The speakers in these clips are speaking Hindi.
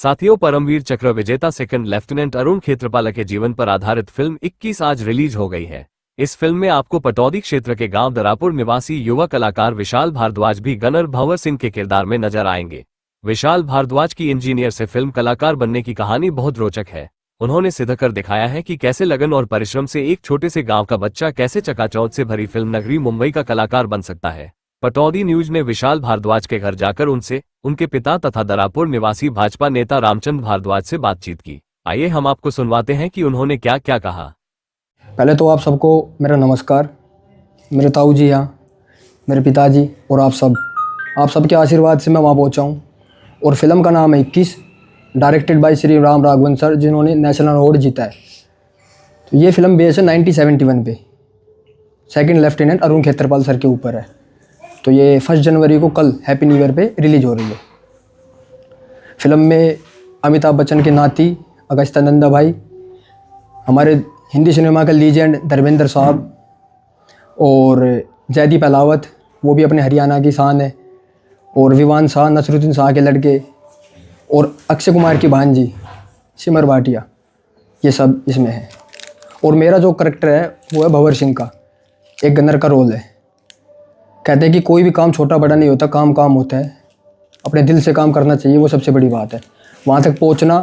साथियों, परमवीर चक्र विजेता सेकंड लेफ्टिनेंट अरुण खेत्रपाल के जीवन पर आधारित फिल्म 21 आज रिलीज हो गई है। इस फिल्म में आपको पटौदी क्षेत्र के गांव दरापुर निवासी युवा कलाकार विशाल भारद्वाज भी गनर भंवर सिंह के किरदार में नजर आएंगे। विशाल भारद्वाज की इंजीनियर से फिल्म कलाकार बनने की कहानी बहुत रोचक है। उन्होंने सिद्ध कर दिखाया है कि कैसे लगन और परिश्रम से एक छोटे से गांव का बच्चा कैसे चकाचौंध से भरी फिल्म नगरी मुंबई का कलाकार बन सकता है। पटौदी न्यूज ने विशाल भारद्वाज के घर जाकर उनसे, उनके पिता तथा दरापुर निवासी भाजपा नेता रामचंद्र भारद्वाज से बातचीत की। आइए हम आपको सुनवाते हैं कि उन्होंने क्या क्या कहा। पहले तो आप सबको मेरा नमस्कार। मेरे ताऊ जी यहाँ, मेरे पिताजी और आप सबके आशीर्वाद से मैं वहाँ पहुँचा हूँ। और फिल्म का नाम है 21, directed by Shri Ram Raghavan sir, जिन्होंने नेशनल अवार्ड जीता है। तो ये फिल्म बेस है 1971 पे, second lieutenant Arun Khetarpal sir के ऊपर है। तो ये 1 जनवरी को कल हैप्पी न्यू ईयर पे रिलीज हो रही है। फिल्म में अमिताभ बच्चन के नाती अगस्त्यानंद भाई, हमारे हिंदी सिनेमा का लीजेंड धर्मेंद्र साहब और जयदीप अहलावत, वो भी अपने हरियाणा की शान है, और विवान शाह, नसरुद्दीन शाह के लड़के, और अक्षय कुमार की भांजी सिमर भाटिया, ये सब इसमें है। और मेरा जो करैक्टर है वो है भंवर सिंह का, एक गनर का रोल है। कहते हैं कि कोई भी काम छोटा बड़ा नहीं होता, काम काम होता है। अपने दिल से काम करना चाहिए, वो सबसे बड़ी बात है। वहाँ तक पहुँचना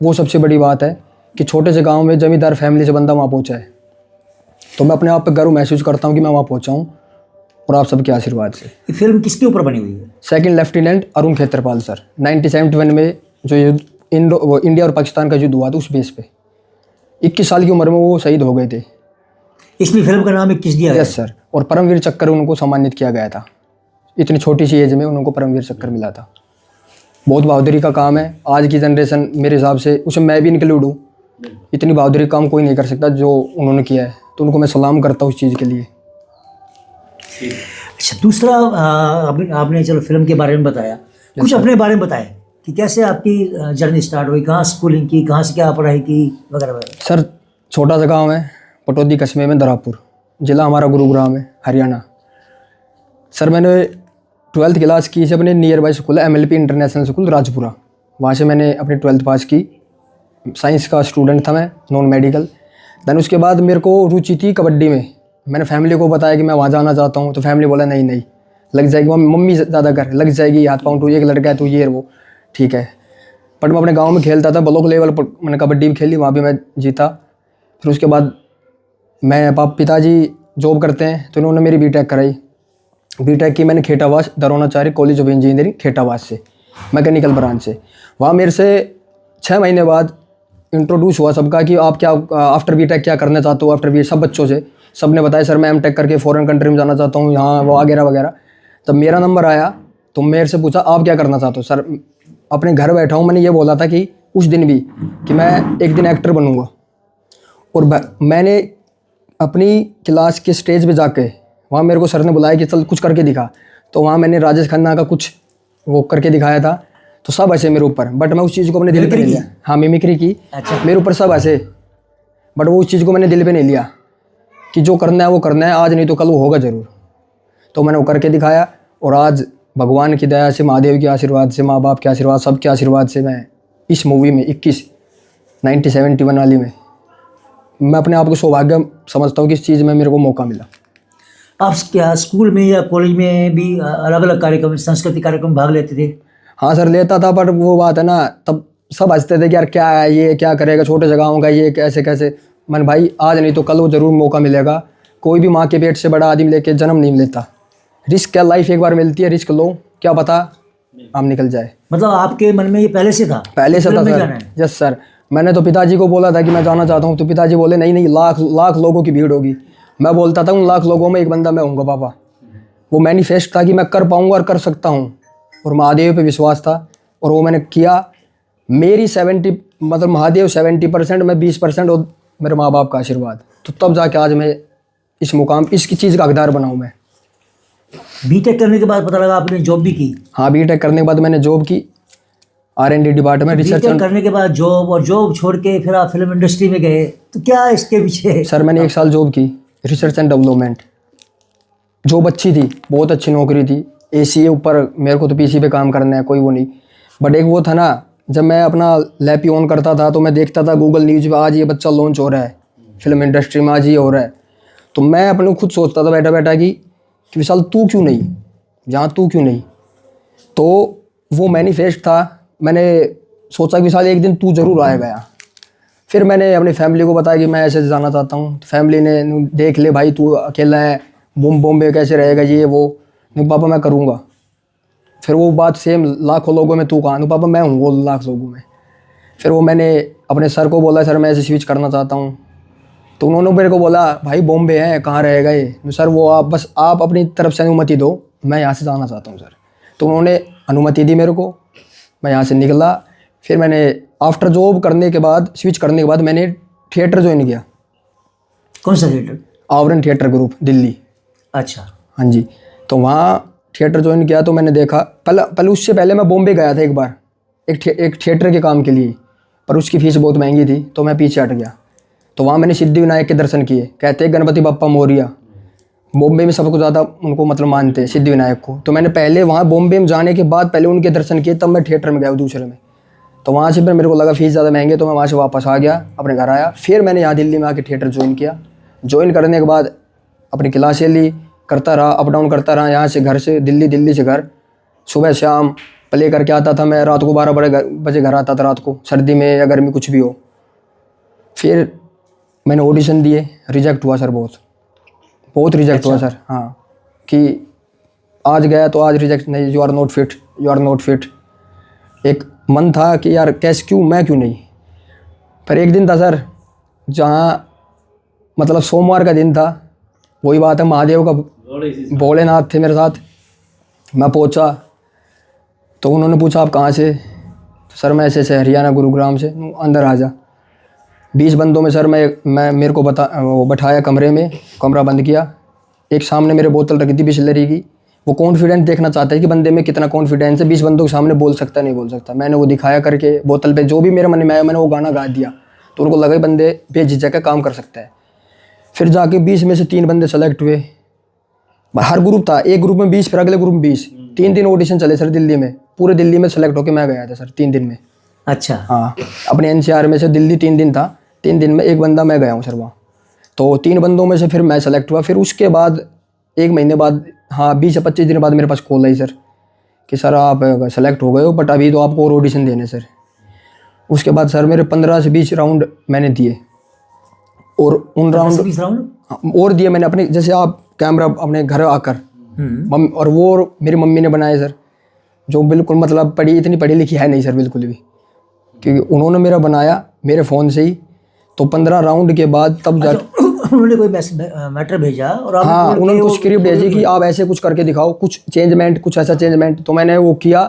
वो सबसे बड़ी बात है कि छोटे से गांव में जमींदार फैमिली से बंदा वहाँ पहुँचा है। तो मैं अपने आप पे गर्व महसूस करता हूँ कि मैं वहाँ पहुँचा हूँ, और आप सबके आशीर्वाद से। ये फिल्म किसके ऊपर बनी हुई है? Second lieutenant Arun Khetarpal sir, 1971 में जो इंडिया और पाकिस्तान का युद्ध हुआ था उस बेस पे 21 साल की उम्र में वो शहीद हो गए थे। इसमें फिल्म का नाम 21 दिया है? Yes sir. और परमवीर चक्र उनको सम्मानित किया गया था। इतनी छोटी सी एज में उनको परमवीर चक्र मिला था। बहुत बहादुरी का काम है। आज की जनरेशन मेरे हिसाब से, उसमें मैं भी इंक्लूड हूँ, इतनी बहादुरी काम कोई नहीं कर सकता जो उन्होंने किया है। तो उनको मैं सलाम करता हूँ उस चीज़ के लिए। अच्छा, दूसरा आपने चलो फिल्म के बारे में बताया, कुछ अपने बारे में बताएं कि कैसे आपकी जर्नी स्टार्ट हुई, कहाँ स्कूलिंग की, कहाँ से क्या पढ़ाई की वगैरह वगैरह। सर, छोटा सा गांव है पटौदी कस्बे में, दरापुर जिला हमारा गुरुग्राम है, हरियाणा। सर, मैंने 12th क्लास की से अपने नियर बाई स्कूल है MLP इंटरनेशनल स्कूल राजपुरा, वहाँ से मैंने अपनी 12th पास की। साइंस का स्टूडेंट था मैं, नॉन मेडिकल। दैन उसके बाद मेरे को रुचि थी कबड्डी में। मैंने फैमिली को बताया कि मैं वहाँ जाना चाहता हूँ, तो फैमिली बोला नहीं नहीं, लग जाएगी मम्मी ज़्यादा कर, लग जाएगी, हाथ पाँव टूट, एक लड़का है तो ये वो, ठीक है। बट मैं अपने गाँव में खेलता था, ब्लॉक लेवल पर मैंने कबड्डी भी खेली, वहाँ भी मैं जीता। फिर उसके बाद मैं पिताजी जॉब करते हैं, तो इन्होंने मेरी बीटेक कराई। बीटेक की मैंने खेटावास, द्रोणाचार्य कॉलेज ऑफ इंजीनियरिंग खेटावास से, मैकेनिकल ब्रांच से। वहाँ मेरे से 6 महीने बाद इंट्रोड्यूस हुआ सबका कि आप क्या आफ्टर बीटेक क्या करना चाहते हो। आफ्टर बी सब बच्चों से सब ने बताया सर मैं M.Tech करके फॉरेन कंट्री में जाना चाहता हूँ, यहाँ वो वगैरह वगैरह। तब मेरा नंबर आया तो मेरे से पूछा आप क्या करना चाहते हो। सर, अपने घर बैठा हूँ, मैंने ये बोला था कि उस दिन भी कि मैं एक दिन एक्टर बनूँगा। और मैंने अपनी क्लास के स्टेज पे जाके वहाँ मेरे को सर ने बुलाया कि चल कुछ करके दिखा। तो वहाँ मैंने राजेश खन्ना का कुछ वो करके दिखाया था। तो सब ऐसे मेरे ऊपर, बट मैं उस चीज़ को अपने दिल पे नहीं लिया। हाँ, मिमिक्री की। अच्छा। मेरे ऊपर सब ऐसे, बट वो उस चीज़ को मैंने दिल पे नहीं लिया कि जो करना है वो करना है, आज नहीं तो कल वो होगा ज़रूर। तो मैंने वो करके दिखाया, और आज भगवान की दया से, महादेव के आशीर्वाद से, माँ बाप के आशीर्वाद, सबके आशीर्वाद से मैं इस मूवी में 21 1971 वाली में मैं अपने आप को सौभाग्य समझता हूँ कि इस चीज़ में मेरे को मौका मिला। आप क्या स्कूल में या कॉलेज में भी अलग अलग कार्यक्रम, सांस्कृतिक कार्यक्रम भाग लेते थे? हाँ सर, लेता था, पर वो बात है ना, तब सब हंसते थे कि यार क्या है ये, क्या करेगा, छोटे जगहों का ये कैसे कैसे। मैंने भाई आज नहीं तो कल वो ज़रूर मौका मिलेगा। कोई भी माँ के पेट से बड़ा आदमी लेके जन्म नहीं लेता। रिस्क क्या, लाइफ एक बार मिलती है, रिस्क लो, क्या पता हम निकल जाए। मतलब आपके मन में ये पहले से था? पहले से था सर। Yes sir. मैंने तो पिताजी को बोला था कि मैं जाना चाहता हूँ, तो पिताजी बोले नहीं नहीं, लाख लाख लोगों की भीड़ होगी। मैं बोलता था उन लाख लोगों में एक बंदा मैं हूँगा पापा। वो मैनिफेस्ट था कि मैं कर पाऊँगा और कर सकता हूँ, और महादेव पे विश्वास था, और वो मैंने किया। मेरी 70 मतलब महादेव 70%, मैं 20%, और मेरे माँ बाप का आशीर्वाद। तो तब जाके आज मैं इस मुकाम, इसकी चीज़ का हकदार बना हूँ मैं। बीटेक करने के बाद पता लगा आपने जॉब भी की? हाँ, बीटेक करने के बाद मैंने जॉब की, R&D डिपार्टमेंट, रिसर्च। बीटेक करने के बाद जॉब, और जॉब छोड़ के फिर आप फिल्म इंडस्ट्री में गए, तो क्या इसके पीछे? सर, मैंने 1 साल जॉब की, रिसर्च एंड डेवलपमेंट। जॉब अच्छी थी, बहुत अच्छी नौकरी थी, AC ऊपर, मेरे को तो PC पे काम करना है, कोई वो नहीं। बट एक वो था ना जब मैं अपना लैपी ऑन करता था तो मैं देखता था गूगल न्यूज़ पे आज ये बच्चा लॉन्च हो रहा है, फिल्म इंडस्ट्री में आज ये हो रहा है। तो मैं अपने खुद सोचता था बैठा बैठा कि विशाल तू क्यों नहीं, जहाँ तू क्यों नहीं। तो वो मैनिफेस्ट था, मैंने सोचा कि विशाल एक दिन तू ज़रूर आएगा यहाँ। फिर मैंने अपनी फैमिली को बताया कि मैं ऐसे जाना चाहता हूँ। तो फैमिली ने देख ले भाई तू अकेला है, बॉम्बे कैसे रहेगा ये वो। नहीं पापा मैं करूँगा। फिर वो बात सेम लाखों लोगों में तू कहाँ, नहीं पापा मैं हूँ वो लाख लोगों में। फिर वो मैंने अपने सर को बोला सर मैं ऐसे स्विच करना चाहता हूँ। तो उन्होंने मेरे को बोला भाई बॉम्बे है कहाँ रहेगा ये। सर वो आप बस आप अपनी तरफ से अनुमति दो, मैं यहाँ से जाना चाहता हूँ सर। तो उन्होंने अनुमति दी मेरे को, मैं यहाँ से निकला। फिर मैंने आफ्टर जॉब करने के बाद, स्विच करने के बाद मैंने थिएटर ज्वाइन किया। कौन सा थिएटर? आवरण थिएटर ग्रुप दिल्ली। अच्छा। हाँ जी। तो वहाँ थिएटर ज्वाइन किया तो मैंने देखा, पहले उससे पहले मैं बॉम्बे गया था एक बार एक थिएटर के काम के लिए, पर उसकी फ़ीस बहुत महंगी थी तो मैं पीछे हट गया। तो वहाँ मैंने सिद्धिविनायक के दर्शन किए। कहते हैं गणपति बप्पा मोरिया, बॉम्बे में सबको ज़्यादा उनको मतलब मानते हैं सिद्धिविनायक को। तो मैंने पहले वहाँ बॉम्बे में जाने के बाद पहले उनके दर्शन किए, तब मैं थिएटर में गया दूसरे में। तो वहाँ से फिर मेरे को लगा फ़ीस ज़्यादा महंगी, तो मैं वहाँ से वापस आ गया, अपने घर आया। फिर मैंने यहाँ दिल्ली में आके थिएटर ज्वाइन किया। ज्वाइन करने के बाद अपनी क्लासें ली, करता रहा, अप डाउन करता रहा, यहाँ से घर से दिल्ली, दिल्ली से घर, सुबह शाम प्ले करके आता था मैं। रात को 12 बजे घर आता था, रात को, सर्दी में या गर्मी कुछ भी हो। फिर मैंने ऑडिशन दिए, रिजेक्ट हुआ सर, बहुत रिजेक्ट हुआ सर। हाँ, कि आज गया तो आज रिजेक्ट, नहीं you are not fit, you are not fit. एक मन था कि यार कैसे, क्यों मैं क्यों नहीं। पर एक दिन था सर जहाँ मतलब सोमवार का दिन था, वही बात है महादेव का, भोलेनाथ थे मेरे साथ। मैं पहुंचा तो उन्होंने पूछा आप कहाँ से। तो सर मैं ऐसे हरियाणा गुरुग्राम से। अंदर आ जा। 20 बंदों में सर मैं मेरे को वो बैठाया कमरे में, कमरा बंद किया। एक सामने मेरे बोतल रखी थी बिस्लरी की। वो कॉन्फिडेंट देखना चाहता है कि बंदे में कितना कॉन्फिडेंस है, 20 बंदों के सामने बोल सकता है नहीं बोल सकता। मैंने वो दिखाया करके बोतल पे जो भी मेरे मन में आया मैंने वो गाना गा दिया। तो उनको लगा बंदे बेझिझक काम कर सकता है। फिर जाके 20 में से 3 बंदे सेलेक्ट हुए। हर ग्रुप था, एक ग्रुप में 20, फिर अगले ग्रुप में 20। 3 दिन ऑडिशन चले सर दिल्ली में, पूरे दिल्ली में सेलेक्ट होकर मैं गया था सर 3 दिन में। अच्छा। हाँ, अपने NCR में से दिल्ली 3 दिन था, 3 दिन में एक बंदा मैं गया हूँ सर वहाँ। तो 3 बंदों में से फिर मैं सेलेक्ट हुआ। फिर उसके बाद 1 महीने बाद, हाँ 20 या 25 दिन बाद मेरे पास कॉल आई सर कि सर आप सेलेक्ट हो गए हो, बट अभी तो आपको और ऑडिशन देने सर। उसके बाद सर मेरे 15 से 20 राउंड मैंने दिए, और उन राउंड 20 राउंड और दिए मैंने अपने, जैसे आप कैमरा अपने घर आकर, और वो मेरी मम्मी ने बनाए सर, जो बिल्कुल मतलब इतनी पढ़ी लिखी है नहीं सर बिल्कुल भी, क्योंकि उन्होंने मेरा बनाया मेरे फ़ोन से ही। तो 15 राउंड के बाद तब जाके उन्होंने कोई मैटर भेजा और आप, हाँ उन्होंने कुछ स्क्रिप्ट भेजी कि आप ऐसे कुछ करके दिखाओ, कुछ चेंजमेंट, कुछ ऐसा चेंजमेंट। तो मैंने वो किया।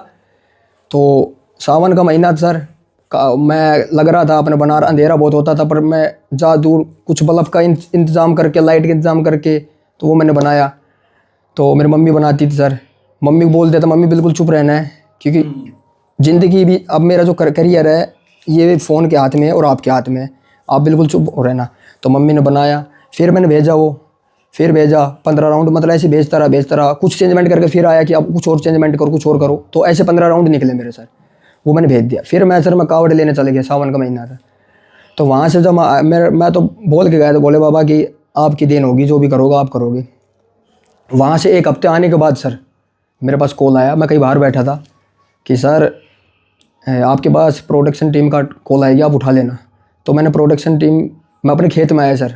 तो सावन का महीना सर, मैं लग रहा था अपने बना, अंधेरा बहुत होता था, पर मैं जा दूर कुछ बल्ब का इंतज़ाम करके, लाइट का इंतज़ाम करके, तो वो मैंने बनाया। तो मेरी मम्मी बनाती थी सर। मम्मी को बोल देता मम्मी बिल्कुल चुप रहना है, क्योंकि ज़िंदगी भी, अब मेरा जो करियर है ये फ़ोन के हाथ में है और आपके हाथ में है, आप बिल्कुल चुप हो रहना। तो मम्मी ने बनाया, फिर मैंने भेजा वो, फिर भेजा 15 राउंड, मतलब ऐसे भेजता रहा, कुछ चेंजमेंट करके फिर आया कि आप कुछ और चेंजमेंट करो, कुछ और करो। तो ऐसे 15 राउंड निकले मेरे सर, वो मैंने भेज दिया। फिर मैं कावड़ लेने चले गया, सावन का महीना था। तो वहाँ से जब मैं तो बोल के गया था, बोले बाबा कि आपकी देन होगी, जो भी करोगे आप करोगे। वहाँ से 1 हफ्ते आने के बाद सर मेरे पास कॉल आया, मैं कहीं बाहर बैठा था, कि सर आपके पास प्रोडक्शन टीम का कॉल आएगी, आप उठा लेना। तो मैंने प्रोडक्शन टीम, मैं अपने खेत में आया सर,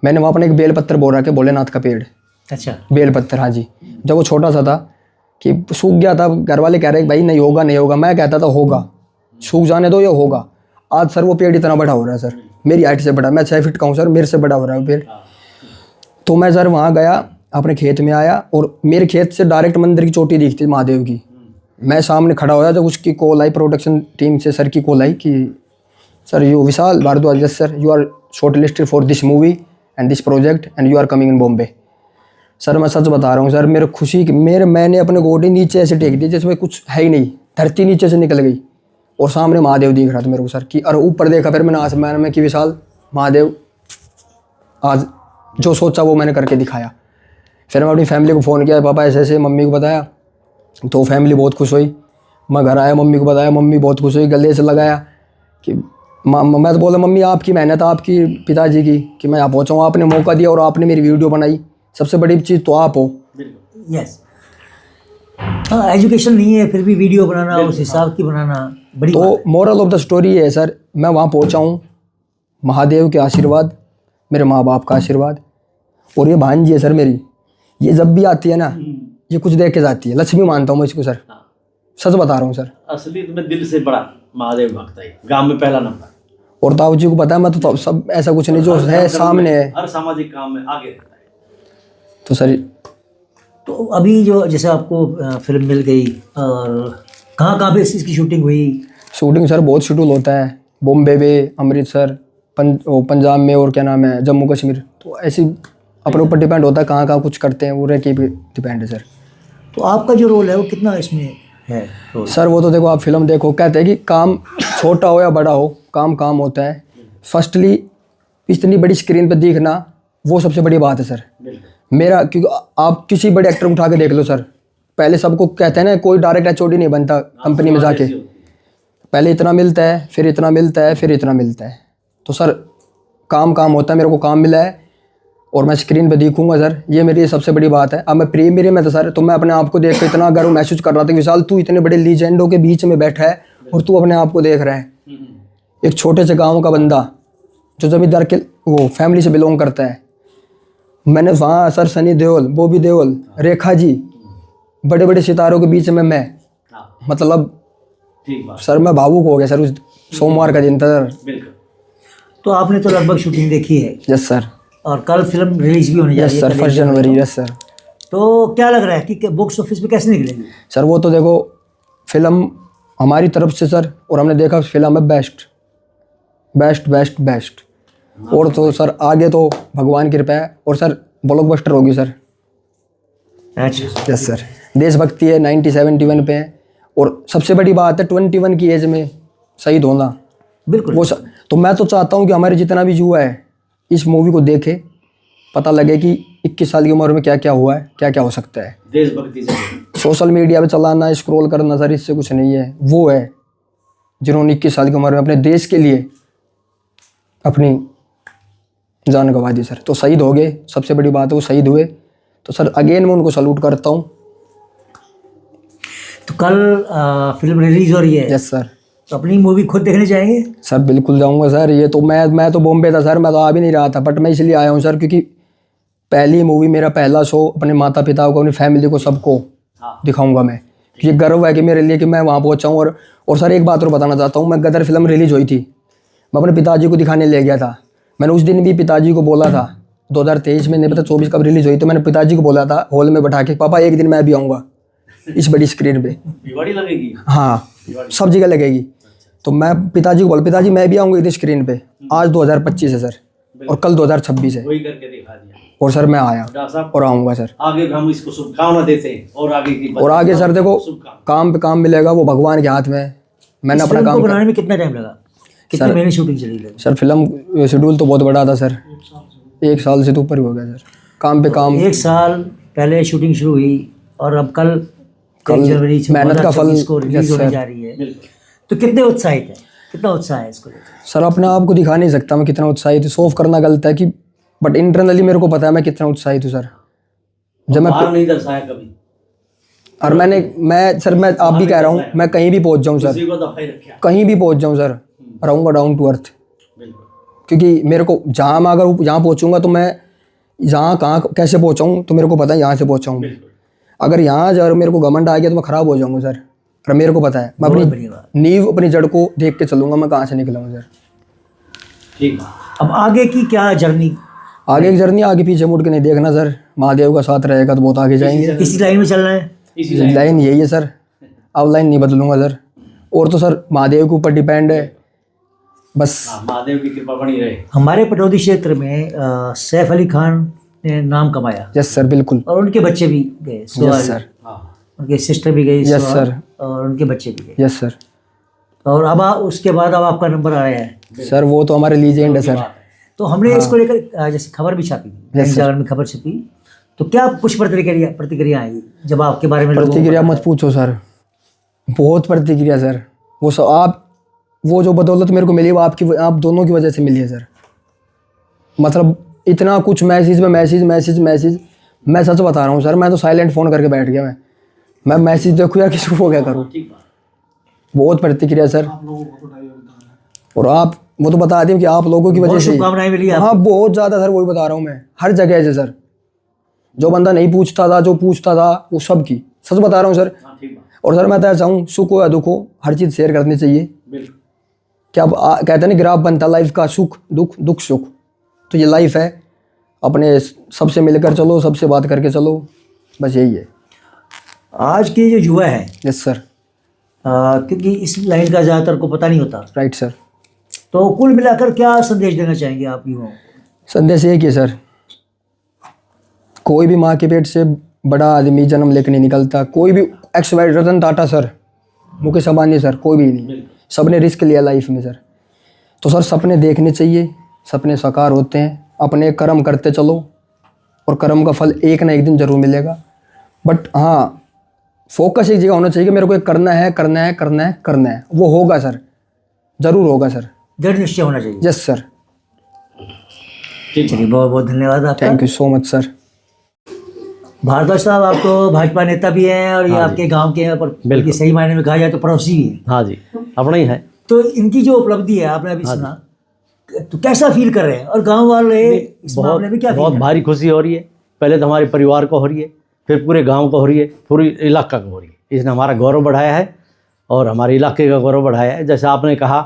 मैंने वहाँ अपने एक बेलपत्र बो रखा, भोलेनाथ का पेड़। अच्छा। बेलपत्र, हाँ जी। जब वो छोटा सा था कि सूख गया था, घर वाले कह रहे भाई नहीं होगा नहीं होगा, मैं कहता था होगा, सूख जाने दो, ये होगा। आज सर वो पेड़ इतना बड़ा हो रहा है सर, मेरी हाइट से बड़ा, मैं 6 फीट का हूँ सर, मेरे से बड़ा हो रहा है पेड़। तो मैं सर वहाँ गया, अपने खेत में आया, और मेरे खेत से डायरेक्ट मंदिर की चोटी दिखती महादेव की। मैं सामने खड़ा होया जब उसकी कॉल आई, प्रोडक्शन टीम से सर की कॉल आई कि sir you Vishal Bhardwaj, yes sir, you are shortlisted for this movie and this project and you are coming in Bombay. Sir मैं सच बता रहा हूँ सर, मेरे खुशी की मैंने अपने गोटी नीचे ऐसे टेक दी जिसमें कुछ है ही नहीं, धरती नीचे से निकल गई, और सामने महादेव दिख रहा था मेरे को सर कि, और ऊपर देखा फिर मैंने आसमान में कि विशाल महादेव आज जो सोचा वो मैंने करके दिखाया। फिर मैं अपनी फैमिली को फ़ोन किया, पापा ऐसे ऐसे, मम्मी को बताया, तो फैमिली बहुत खुश हुई। मैं घर आया, मम्मी को बताया, मम्मी बहुत खुश हुई, गले से लगाया कि मैं तो बोला मम्मी आपकी मेहनत, आपकी पिताजी की, कि मैं यहाँ पहुँचा हूँ, आपने मौका दिया और आपने मेरी वीडियो बनाई, सबसे बड़ी चीज़ तो आप हो। यस, हाँ, एजुकेशन नहीं है फिर भी वीडियो बनाना, उस हिसाब की बनाना बड़ी बात तो मोरल ऑफ द स्टोरी है सर, मैं वहाँ पहुँचा हूँ, महादेव के आशीर्वाद, मेरे माँ बाप का आशीर्वाद, और ये भांजी है सर मेरी, ये जब भी आती है ना ये कुछ देख के जाती है, लक्ष्मी मानता हूँ मैं इसको सर, सच बता रहा हूँ सर। असली तुम्हें दिल से बड़ा महादेव भक्त है, गांव में पहला नंबर। और ताऊ जी को पता है मैं तो सब ऐसा कुछ नहीं, जो है सामने है, हर सामाजिक काम में आगे रहता है। तो सर। तो अभी जो जैसे आपको फिल्म मिल गई, और कहाँ पे इसकी शूटिंग हुई? शूटिंग सर बहुत शेड्यूल होता है, बॉम्बे में, अमृतसर, पंजाब में, और क्या नाम है जम्मू कश्मीर, तो ऐसी अपने ऊपर डिपेंड होता है कहाँ कुछ करते हैं, वो रह के डिपेंड है सर। तो आपका जो रोल है वो कितना इसमें है रोल? सर वो तो देखो, आप फिल्म देखो, कहते हैं कि काम छोटा हो या बड़ा हो, काम काम होता है। फर्स्टली इतनी बड़ी स्क्रीन पर दिखना वो सबसे बड़ी बात है सर मेरा, क्योंकि आप किसी बड़े एक्टर को उठा के देख लो सर, पहले सबको कहते हैं ना, कोई डायरेक्ट एचओडी नहीं बनता कंपनी में जाके, पहले इतना मिलता है, फिर इतना मिलता है, फिर इतना मिलता है। तो सर काम काम होता है, मेरे को काम मिला है और मैं स्क्रीन पे दिखूंगा सर, ये मेरी सबसे बड़ी बात है। अब मैं प्रीमियर में था सर, तो मैं अपने आप को देख के इतना गर्व महसूस कर रहा था कि विशाल तू इतने बड़े लीजेंडों के बीच में बैठा है और तू अपने आप को देख रहा है, एक छोटे से गाँव का बंदा जो जमींदार के वो फैमिली से बिलोंग करता है। मैंने वहाँ सर सनी देओल, बॉबी देओल, रेखा जी, बड़े बड़े सितारों के बीच में मैं, मतलब ठीक बात। सर मैं भावुक हो गया सर उस सोमवार का दिन था सर। बिल्कुल। तो आपने तो लगभग शूटिंग देखी है, यस सर। और कल फिल्म रिलीज भी होने जा यस रही है, सर, कल 1 जनवरी। Yes sir. तो क्या लग रहा है कि बॉक्स ऑफिस पे कैसे निकलेगी? सर वो तो देखो, फिल्म हमारी तरफ से सर, और हमने देखा फिल्म है बेस्ट बेस्ट बेस्ट बेस्ट, और तो सर आगे तो भगवान की कृपा है, और सर ब्लॉकबस्टर होगी सर। अच्छा, यस सर। देशभक्ति है, 1971 पे है, और सबसे बड़ी बात है 21 की एज में शहीद होना, बिल्कुल। वो तो मैं तो चाहता हूँ कि हमारे जितना भी युवा है इस मूवी को देखे, पता लगे कि 21 साल की उम्र में क्या क्या हुआ है, क्या क्या हो सकता है। देशभक्ति से सोशल मीडिया पे चलाना, स्क्रॉल करना सर, इससे कुछ नहीं है। वो है जिन्होंने 21 साल की उम्र में अपने देश के लिए अपनी जान गंवा दी सर, तो शहीद हो गए, सबसे बड़ी बात है वो शहीद हुए। तो सर अगेन मैं उनको सल्यूट करता हूँ। तो कल फिल्म रिलीज हो रही है? Yes sir. तो अपनी मूवी खुद देखने जाएंगे? सर बिल्कुल जाऊंगा सर। ये तो मैं तो बॉम्बे था सर, मैं तो आ भी नहीं रहा था, बट मैं इसलिए आया हूँ सर क्योंकि पहली मूवी, मेरा पहला शो अपने माता पिता को, अपनी फैमिली को, सबको दिखाऊंगा मैं। ये गर्व है कि मेरे लिए कि मैं वहाँ पहुँचा हूँ। और सर एक बात और बताना चाहता हूँ, मैं गदर फिल्म रिलीज हुई थी, मैं अपने पिताजी को दिखाने ले गया था। मैंने उस दिन भी पिताजी को बोला था, 2023 में, नहीं पता 24 कब रिलीज हुई, तो मैंने पिताजी को बोला था हॉल में बैठा के, पापा एक दिन मैं भी आऊँगा इस बड़ी स्क्रीन पे। दिवाली लगेगी? हाँ, सब जगह लगेगी। तो मैं पिताजी को बोला, पिताजी मैं भी आऊँगा इस स्क्रीन पे। आज 2025 है सर, और कल 2026 है, वही करके दिखा दिया। और सर मैं आया डॉक्टर साहब, और आऊँगा सर। आगे हम इसको शुभकामना देते हैं, और आगे की और आगे सर देखो, शुभकामना। काम पे काम मिलेगा, वो भगवान के हाथ में है। मैंने इस अपना फिल्म को काम बनाने में कितना टाइम लगा? कितने महीने शूटिंग चली लगी? सर फिल्म शेड्यूल तो बहुत बड़ा था सर, 1 साल से तो ऊपर ही हो गया सर, काम पे काम। 1 साल पहले शूटिंग शुरू हुई, और अब कल 1 जनवरी मेहनत का फल को रिलीज होने जा रही है। तो कितने उत्साहित है, कितना उत्साह है इसको लेकर? सर अपने आप को दिखा नहीं सकता मैं कितना उत्साहित हूँ, शोफ करना गलत है कि, बट इंटरनली मेरे को पता है मैं कितना उत्साहित हूँ सर। जब मैं बाहर नहीं दर्शाया कभी, और मैं सर, मैं आप भी कह रहा हूँ, मैं कहीं भी पहुँच जाऊँ सर, किसी को दफाई रखा। कहीं भी पहुँच जाऊँ सर, रहूँगा डाउन टू अर्थ। बिल्कुल। क्योंकि मेरे को जहाँ मैं अगर यहाँ पहुँचूँगा तो मैं जहाँ कहाँ कैसे पहुँचाऊँ तो मेरे को पता है, यहाँ से पहुँचाऊँ। अगर यहाँ जा मेरे को घमंड आ गया तो मैं ख़राब हो जाऊँगा सर, और मेरे को पता है मैं अपनी नींव, अपनी जड़ को देख के चलूँगा, मैं कहाँ से निकला हूँ सर। ठीक है। अब आगे की क्या जर्नी? आगे की जर्नी, आगे पीछे मुड़ के नहीं देखना सर, महादेव का साथ रहेगा तो बहुत आगे जाएंगे। इसी लाइन में चलना है? इसी लाइन यही है सर, अब लाइन नहीं बदलूंगा सर। और तो सर महादेव के ऊपर डिपेंड है बस। महादेव की कृपा बनी रहे। हमारे पटौदी क्षेत्र में सैफ अली खान ने नाम कमाया। यस सर, बिल्कुल। और उनके बच्चे भी गए, यस सर। उनके सिस्टर भी गई, यस सर। और उनके बच्चे भी गए। Yes sir. और अब उसके बाद अब आपका नंबर आया है सर, वो तो हमारे लीजेंड है सर। तो हमने इसको लेकर जैसे खबर भी छापी, जागरण में खबर छपी, तो क्या कुछ प्रतिक्रिया आई जब आपके बारे में? प्रतिक्रिया मत पूछो सर, बहुत प्रतिक्रिया सर। वो सब आप, वो जो बदौलत मेरे को मिली वो आप दोनों की वजह से मिली है सर। मतलब इतना कुछ मैसेज में मैसेज। मैं सच बता रहा हूँ सर, मैं तो साइलेंट फ़ोन करके बैठ गया। मैं मैसेज देखूँ या किसी को क्या करूँ। बहुत प्रतिक्रिया सर। और आप वो तो बता दिए कि आप लोगों की वजह बहुत से। शुभकामनाएं मिली हाँ आपको। बहुत ज़्यादा सर, वही बता रहा हूँ मैं, हर जगह से सर। जो बंदा नहीं पूछता था, जो पूछता था, वो सब की, सच बता रहा हूँ सर। हाँ, ठीक बात। और सर मैं तो ऐसा हूँ, सुख हो या दुख हो, हर चीज़ शेयर करनी चाहिए। बिल्कुल। क्या अब कहते हैं ना, ग्राफ बनता लाइफ का, सुख दुख दुख सुख। तो ये लाइफ है, अपने सबसे मिलकर चलो, सबसे बात करके चलो, बस यही है। आज के जो युवा है, यस सर। क्योंकि इस लाइन का ज़्यादातर को पता नहीं होता, राइट सर। तो कुल मिलाकर क्या संदेश देना चाहेंगे आप युवाओं को? संदेश एक ही है सर, कोई भी माँ के पेट से बड़ा आदमी जन्म लेकर नहीं निकलता। कोई भी x Y, Ratan Tata sir, Mukesh Ambani sir, कोई भी नहीं। सबने रिस्क लिया लाइफ में सर। तो सर सपने देखने चाहिए, सपने साकार होते हैं। अपने कर्म करते चलो और कर्म का फल एक ना एक दिन जरूर मिलेगा। बट हाँ, फोकस एक जगह होना चाहिए कि मेरे को ये करना है। वो होगा सर, ज़रूर होगा सर। दृढ़ निश्चय होना चाहिए। Yes sir. चलिए, बहुत बहुत धन्यवाद आपका। Thank you so much sir. Bhardwaj साहब, आप तो भाजपा नेता भी हैं और ये आपके गांव के हैं, पर बल्कि सही मायने में कहा जाए तो पड़ोसी भी हैं। हाँ जी, अपना ही है। तो इनकी जो उपलब्धि है आपने अभी सुना, तो कैसा फील कर रहे हैं? और गांव वाले इस मामले में क्या बहुत फील भारी खुशी हो रही है। पहले तो हमारे परिवार को हो रही है, फिर पूरे गांव को हो रही है, पूरी इलाका को हो रही है। इसने हमारा गौरव बढ़ाया है और हमारे इलाके का गौरव बढ़ाया है। जैसे आपने कहा,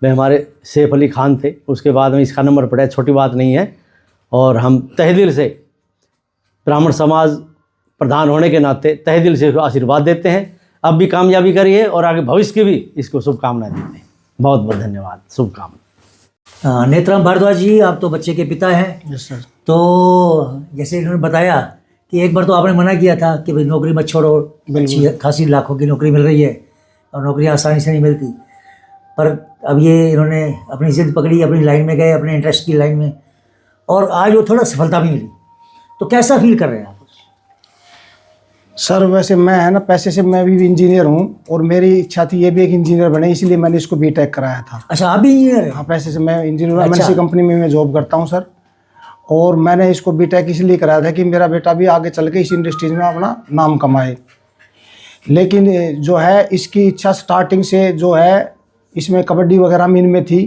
वे हमारे सैफ अली खान थे, उसके बाद में इसका नंबर पड़ा है, छोटी बात नहीं है। और हम तहे दिल से ब्राह्मण समाज प्रधान होने के नाते तहे दिल से आशीर्वाद देते हैं। अब भी कामयाबी करिए और आगे भविष्य की भी इसको शुभकामनाएं देते हैं। बहुत बहुत धन्यवाद, शुभकामनाएं। नेत्राम भारद्वाज जी, आप तो बच्चे के पिता हैं। Yes sir. तो जैसे इन्होंने बताया कि एक बार तो आपने मना किया था कि भाई नौकरी मत छोड़ो, अच्छी खासी लाखों की नौकरी मिल रही है और नौकरी आसानी से नहीं मिलती। पर अब ये इन्होंने अपनी जिद पकड़ी, अपनी लाइन में गए, अपने इंटरेस्ट की लाइन में, और आज वो थोड़ा सफलता भी मिली। तो कैसा फील कर रहे हैं आप? सर वैसे मैं है ना, पैसे से मैं भी इंजीनियर हूँ और मेरी इच्छा थी ये भी एक इंजीनियर बने, इसलिए मैंने इसको बीटेक कराया था। अच्छा, आप भी इंजीनियर हैं? हाँ, पैसे से मैं इंजीनियर हूँ। अच्छा। एमएनसी कंपनी में मैं जॉब करता हूँ सर। और मैंने इसको बीटेक इसलिए कराया था कि मेरा बेटा भी आगे चल के इस इंडस्ट्रीज में अपना नाम कमाए। लेकिन जो है इसकी इच्छा स्टार्टिंग से जो है, इसमें कबड्डी वगैरह में इनमें थी।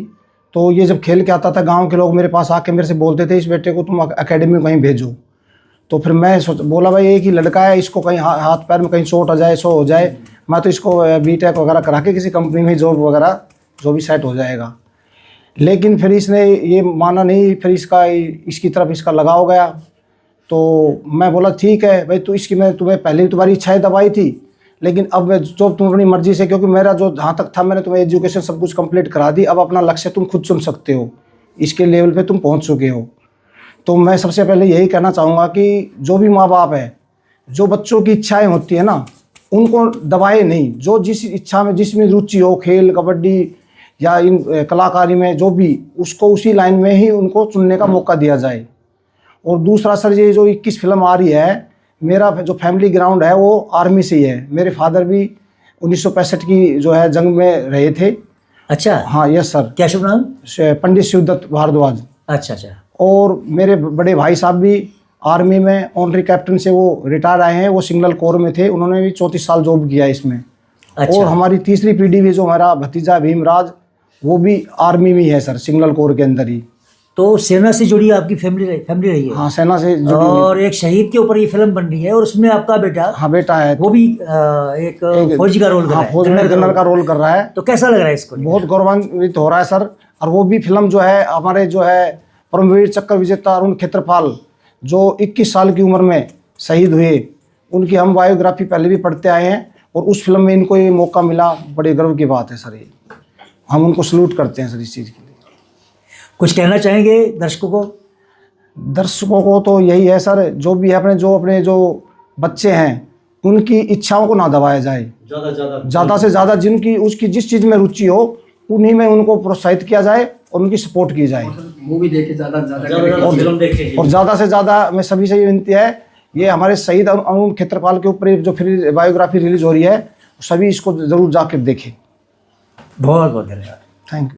तो ये जब खेल के आता था, गाँव के लोग मेरे पास आके मेरे से बोलते थे, इस बेटे को तुम अकेडमी में कहीं भेजो। तो फिर मैं बोला भाई एक ही लड़का है, इसको कहीं हाथ पैर में कहीं चोट आ जाए, सो हो जाए, मैं तो इसको बीटेक वगैरह करा के किसी कंपनी में जॉब वगैरह जो भी सेट हो जाएगा। लेकिन फिर इसने ये माना नहीं, फिर इसकी तरफ इसका लगाव गया। तो मैं बोला ठीक है भाई, तो इसकी मैं तुम्हें पहले भी तुम्हारी इच्छाएं दबाई थी, लेकिन अब जो तुम अपनी मर्जी से, क्योंकि मेरा जो जहाँ तक था मैंने तुम्हें एजुकेशन सब कुछ कंप्लीट करा दी, अब अपना लक्ष्य तुम खुद चुन सकते हो, इसके लेवल पे तुम पहुँच चुके हो। तो मैं सबसे पहले यही कहना चाहूँगा कि जो भी माँ बाप है, जो बच्चों की इच्छाएं होती है ना, उनको दबाए नहीं। जो जिस इच्छा में, जिसमें रुचि हो, खेल, कबड्डी या इन कलाकारी में, जो भी, उसको उसी लाइन में ही उनको चुनने का मौका दिया जाए। और दूसरा सर, ये जो 21 फिल्म आ रही है, मेरा जो फैमिली ग्राउंड है वो आर्मी से ही है। मेरे फादर भी 1965 की जो है जंग में रहे थे। अच्छा। हाँ, यस सर। क्या शुभ नाम? पंडित शिवदत्त भारद्वाज। अच्छा अच्छा। और मेरे बड़े भाई साहब भी आर्मी में ऑनरी कैप्टन से वो रिटायर आए हैं, वो सिग्नल कोर में थे, उन्होंने भी 34 साल जॉब किया इसमें। अच्छा। और हमारी तीसरी पीढ़ी भी, जो हमारा भतीजा भीमराज, वो भी आर्मी में ही है सर, सिग्नल कोर के अंदर ही। तो सेना से जुड़ी आपकी फैमिली रही है? हाँ, सेना से जुड़ी हुई। और एक शहीद के ऊपर ये फिल्म बन रही है और उसमें आपका बेटा, हाँ बेटा है, वो भी एक फौजी का रोल कर रहा है। फौज में गनर का रोल कर रहा है। तो कैसा लग रहा है इसको? बहुत गौरवान्वित हो रहा है सर। और वो भी फिल्म जो है, हमारे जो है परमवीर चक्र विजेता अरुण क्षेत्रपाल, जो 21 साल की उम्र में शहीद हुए, उनकी हम बायोग्राफी पहले भी पढ़ते आए हैं और उस फिल्म में इनको ये मौका मिला, बड़े गर्व की बात है सर। ये हम उनको सल्यूट करते हैं सर इस चीज़ के लिए। कुछ कहना चाहेंगे दर्शकों को? दर्शकों को तो यही है सर, जो भी है अपने जो बच्चे हैं, उनकी इच्छाओं को ना दबाया जाए। ज़्यादा से ज़्यादा जिनकी उसकी जिस चीज़ में रुचि हो, उन्हीं में उनको प्रोत्साहित किया जाए और उनकी सपोर्ट की जाए। मूवी देखे ज़्यादा और ज़्यादा से ज़्यादा मैं सभी से ये विनती है, ये हमारे शहीद अरुण क्षेत्रपाल के ऊपर जो फिर बायोग्राफी रिलीज हो रही है, सभी इसको ज़रूर जाकर देखें। बहुत बहुत धन्यवाद। Thank you.